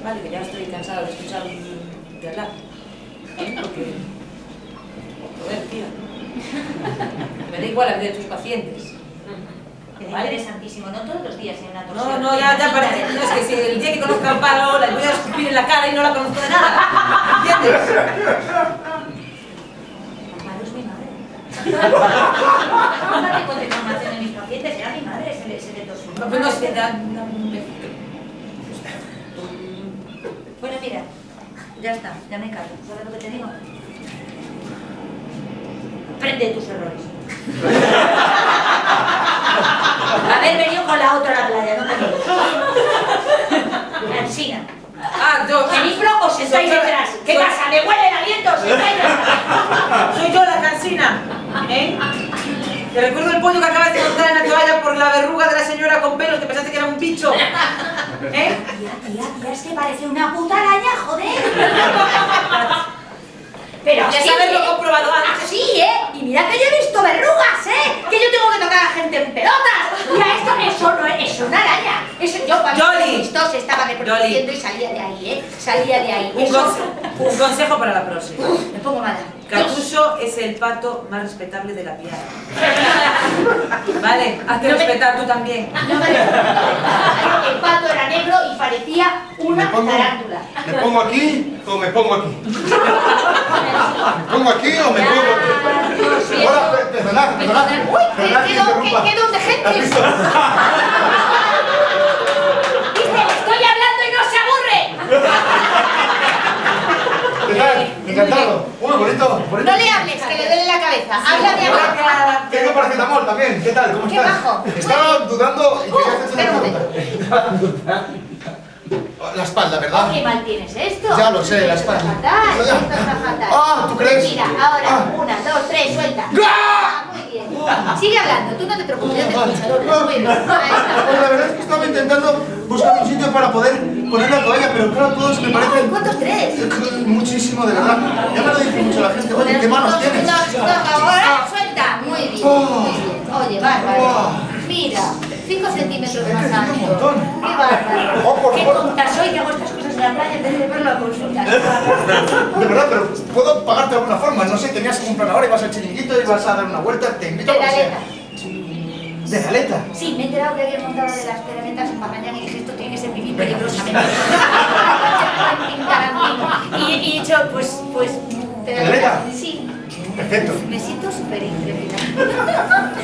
vale, que ya estoy cansada de escuchar de hablar. Porque... Joder, tía. Me da igual la vida de tus pacientes. Es ¿Vale? interesantísimo, no todos los días hay una torsión. No, ya parece. No, es que si el día que conozca a Palo la voy a escupir en la cara y no la conozco de nada. ¿Entiendes? Amparo es mi madre. No tengo información de mis pacientes, era mi madre, se le torsió. No, pues no sé, Bueno, mira, ya está, ya me callo. ¿Sabes lo que te digo? Aprende tus errores. Haber venido con la otra a la playa, no te digo. Cansina. yo... Venís flojos, estáis detrás. ¿Qué pasa? ¿Me huele el aliento? ¿Estáis detrás? Soy yo la cansina, ¿eh? Te recuerdo el pollo que acabas de montar en la toalla por la verruga de la señora con pelos que pensaste que era un bicho. ¿Eh? Tía, es que parece una puta araña, joder. Pero ya sí, saberlo comprobado antes. Sí, Y mira que yo he visto verrugas, Que yo tengo que tocar a gente en pelotas. Mira, eso no es una araña. Eso yo cuando Yoli. visto se estaba reproduciendo y salía de ahí, Salía de ahí. Un consejo para la próxima. Me pongo mala. Cartucho es el pato más respetable de la piara. Vale, hazte respetar tú también. No me el pato era negro y parecía una tarántula. ¿Me pongo aquí o me pongo aquí? ¿Me pongo aquí o me pongo aquí? Hola, perdonad. Uy, qué don de gente. ¿Viste? Estoy hablando y no se aburre. ¿Qué tal? Encantado. Uy, bonito. No le hables, que le duele la cabeza. Háblame ahora. Tengo paracetamol también. ¿Qué tal? ¿Cómo Qué estás? bajo. Estaba dudando y quería hacerte una espera un pregunta. La espalda, ¿verdad? Qué mal tienes esto. Ya lo sé, la espalda. Fatal, esto está fatal. Ah, ¿tú crees? Mira, ahora, 1, 2, 3, suelta. Muy bien. Sigue hablando, tú no te preocupes, yo te escucho. Muy bien. Ahí está. Pues la verdad es que estaba intentando buscar un sitio para poder poner la toalla, pero claro, todos me parecen... ¿Cuántos tres? Muchísimo, de verdad. Ya me lo dice mucho la gente. Oye, ¿qué manos tienes? Ahora, suelta. Muy bien, muy bien. Oye, bárbaro. Mira, 5 centímetros más crecido un alto. montón. Qué bárbaro. Oh, por Qué favor. tonta soy que hago estas cosas en la playa en vez de verlo a consulta. De verdad, pero puedo pagarte de alguna forma. No sé, tenías un plan ahora, ibas al chiringuito, ibas a dar una vuelta, te invito a lo que sea. ¿De galeta? Sí, me he enterado que había montado de las peranetas en Magallanes y dije, esto tiene que ser vivir peligrosamente. Y he dicho, pues... ¿Pedaleta? Sí. Perfecto. Me siento súper intrépida.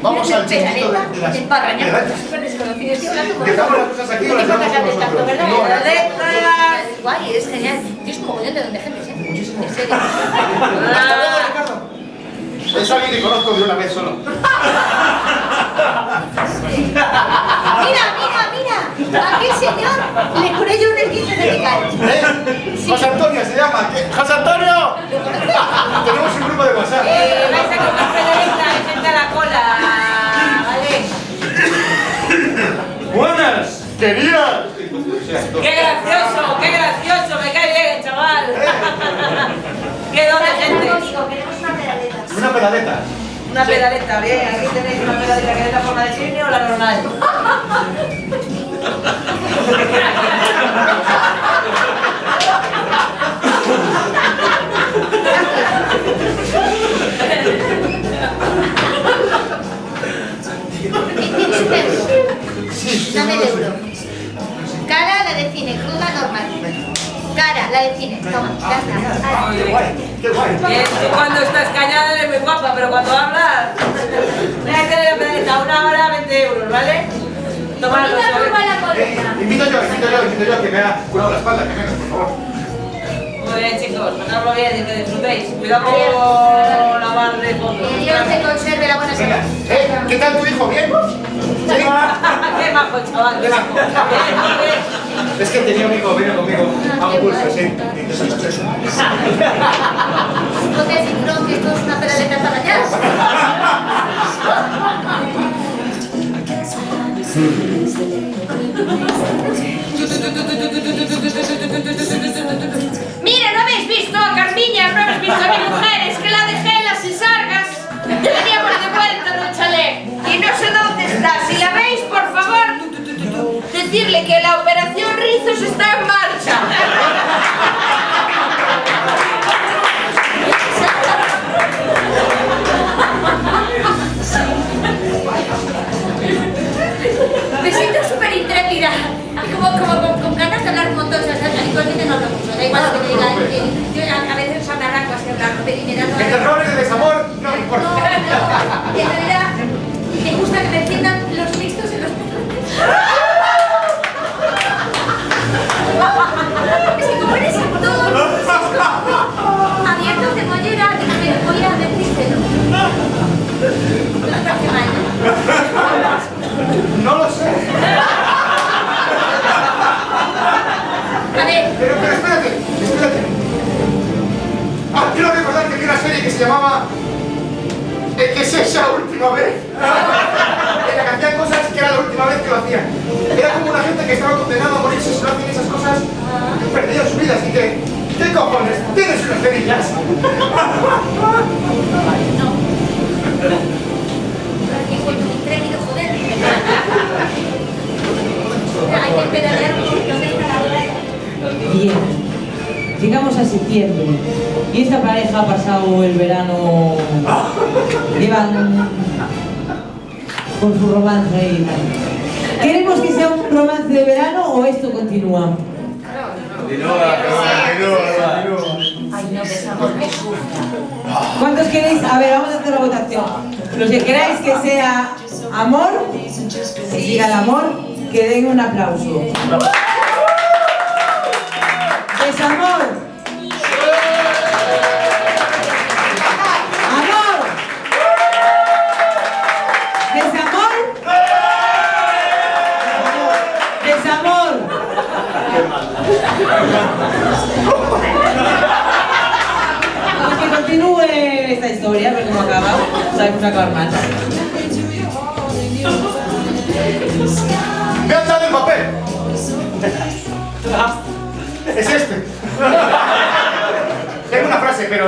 Vamos al chiringuito de las de Parrañán, pedaletas. súper desconocido. Estoy hablando con Dejamos las cosas aquí o las llevamos con nosotros. ¿verdad? No, Es guay, es genial. Tienes un mogollón de donde gente, Muchísimo. En serio. Hasta luego, Ricardo. Es alguien que conozco de una vez solo. Mira. Aquel señor le curé yo un esguince cervical. Sí. José Antonio se llama. ¡José Antonio! Tenemos un grupo de WhatsApp. Vais a comer pedaleta, hay gente a la cola. Vale. ¡Buenas! ¡Queridas! ¡Qué gracioso! Me cae bien, chaval. ¡Qué don de gente! Queremos una pedaleta. Una pedaleta. Una pedaleta, bien. Aquí tenéis una pedaleta que es la forma de cisne o la normal. Sí, dame el euro. Cara, la de cine, cruda, normal. Cara, la de cine. Toma, ya está. ¡Qué guay! ¡Qué guay! Tú cuando estás callada eres muy guapa, pero cuando hablas... Voy a tener la pedaleta, 1 hora, 20 euros, ¿vale? Toma los Invito yo, que me ha curado la espalda, que menos, por favor. Muy bien, chicos, pasadlo bien y que disfrutéis. Cuidado con la mar de fondo. Que Dios te conserve la buena Venga, salud. ¿qué tal tu hijo? ¿Bien? ¿Sí? Qué majo, chaval, qué majo. Es que tenía un hijo, vino conmigo a un curso, sí. Ponte el cinturón, que esto es una pedaleta para mañana. Mira, ¿no habéis visto a Carmiña? ¿No habéis visto a mi mujer? Es que la dejé en las Sisargas. Veníamos de vuelta del chalet y no sé dónde está. Si la veis, por favor, decirle que la operación Rizos está en marcha. hombre. Yo a veces os arranco así hablando, pero me da Mientras no hables de desamor, no me importa. No, en realidad, me gusta que me enciendan los mixtos en los pezones. Es que como eres actor, abierto de mollera, me voy a decirte, ¿no? No te parece mal, ¿no? No lo sé. A ver. Pero espérate. Quiero recordar que vi una serie que se llamaba ¿Qué es esa última vez? En la que hacían cosas que era la última vez que lo hacían. Era como una gente que estaba condenada a morirse si no hacían esas cosas, perdido su vida, así que ¿qué cojones? Tienes unas cerillas. No. Es muy intrépido, joder. Hay que pedalear un poquito de esta la verdad. Bien, llegamos a septiembre y esta pareja ha pasado el verano, llevan con su romance y tal. ¿Queremos que sea un romance de verano o esto continúa? Ay, no, pensamos que sufra. ¿Cuántos queréis? A ver, vamos a hacer la votación. Los que queráis que sea amor, que siga el amor, que den un aplauso. Desamor. Amor. Desamor. Desamor. Pues que continúe esta historia, pero no acaba. Sabemos acabar mal. ¡Me han dado el papel! Es este. Tengo una frase, pero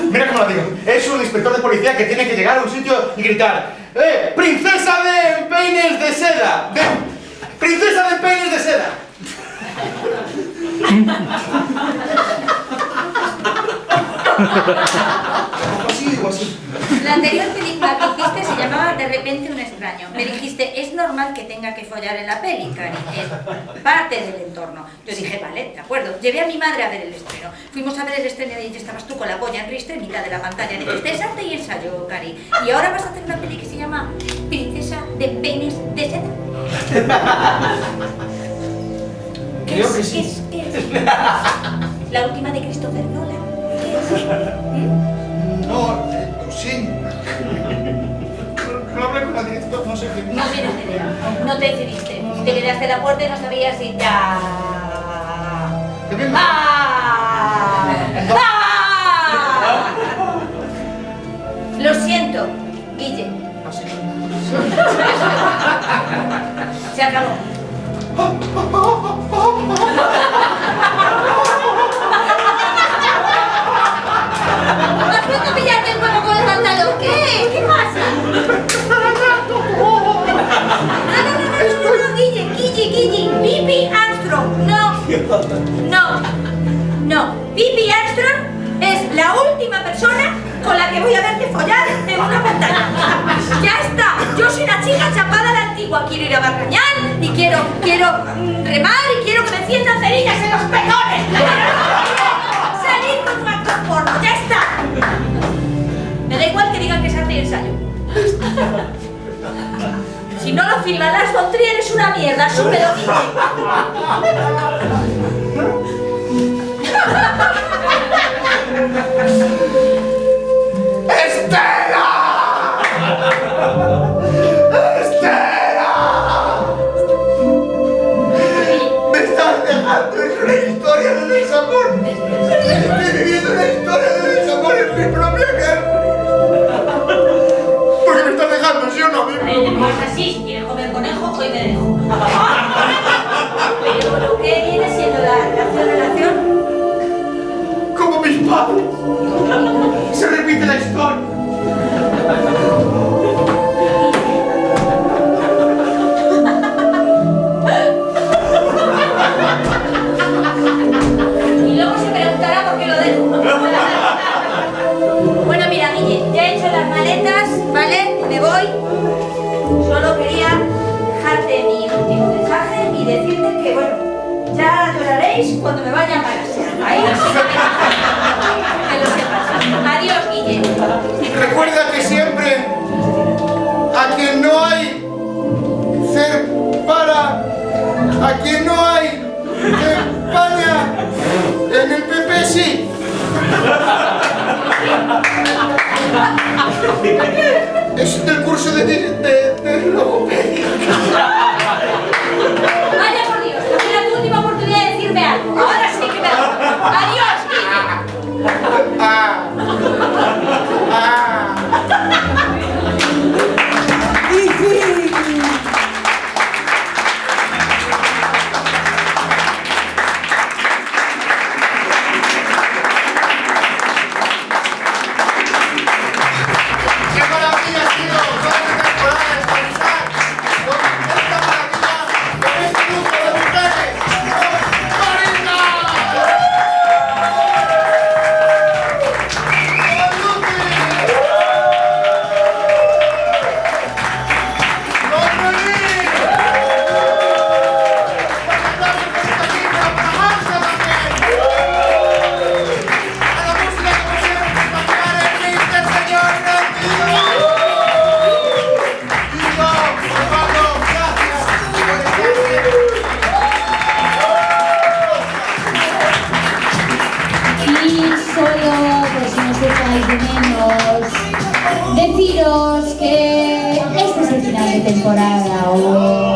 mira cómo la digo. Es un inspector de policía que tiene que llegar a un sitio y gritar: ¡Princesa de peines de seda! ¡Princesa de peines de seda! O así. La anterior película que hiciste se llamaba De repente un extraño. Me dijiste, es normal que tenga que follar en la peli, Cari, es parte del entorno. Yo dije, vale, de acuerdo. Llevé a mi madre a ver el estreno. Fuimos a ver el estreno y estabas tú con la polla en ristre en mitad de la pantalla. Dijiste, es arte y ensayo, Cari. Y ahora vas a hacer una peli que se llama Princesa de peines de seda. Creo que sí. ¿Qué es? La última de Christopher Nolan. ¿Qué es? No, sí. No hablé con la directora, no sé qué. No tienes idea, no te decidiste. Te quedaste en la puerta y no sabías si ya... ¿Qué bien? ¡Ah! ¡Ah! Lo siento, Guille. Así. Se acabó. ¿Has vuelto a pillarte el huevo con el pantalón? ¿Qué? ¿Qué pasa? No, Guille, Pippi Armstrong, no, Pippi Armstrong es la última persona con la que voy a verte follar en una pantalla. Ya está, yo soy una chica chapada a la antigua, quiero ir a Barrañán y quiero remar y quiero que me enciendan cerillas en los pezones. Salir con un actor porno, ya está. Me da igual que digan que es arte y ensayo. Si no lo firma Lars von Trier es una mierda, súbelo. ¡Estela! ¡Estela! ¡Me estás dejando! ¡Es una historia de desamor! ¡Estoy viviendo una historia de desamor en mi propia carne! ¿Por qué me estás dejando? ¿Sí o no? Pues así, si quieres comer conejo, hoy me dejo. Pero lo que viene siendo la relación... Como mis padres. Se repite la historia. Y luego se preguntará por qué lo dejo. Bueno, mira, Guille, ya he hecho las maletas, ¿vale? Me voy. Solo quería dejarte mi último mensaje y decirte que, bueno, ya lloraréis cuando me vaya a Malasia. Ahí Aquí no hay. En España. En el PP sí. Es del curso de logopedia. Vaya por Dios, era tu última oportunidad de decirme algo. Ahora sí que me da. Adiós, Guille. Ah. Ah. Y sí. ¡Qué maravilla ha sido toda esta temporada de Españizar! ¡Con esta maravilla! ¡Con este grupo de mujeres! ¡Con Marina! ¡Con Lucy! ¡Con Noemí! ¡Un aplauso por esta misma para Marcia también! ¡A la música que pusieron espectacular el Mister Señor Ramiro! ¡Listo! Osvaldo, gracias por estar Y solo, por si no os echáis de menos, deciros que este es el final de temporada.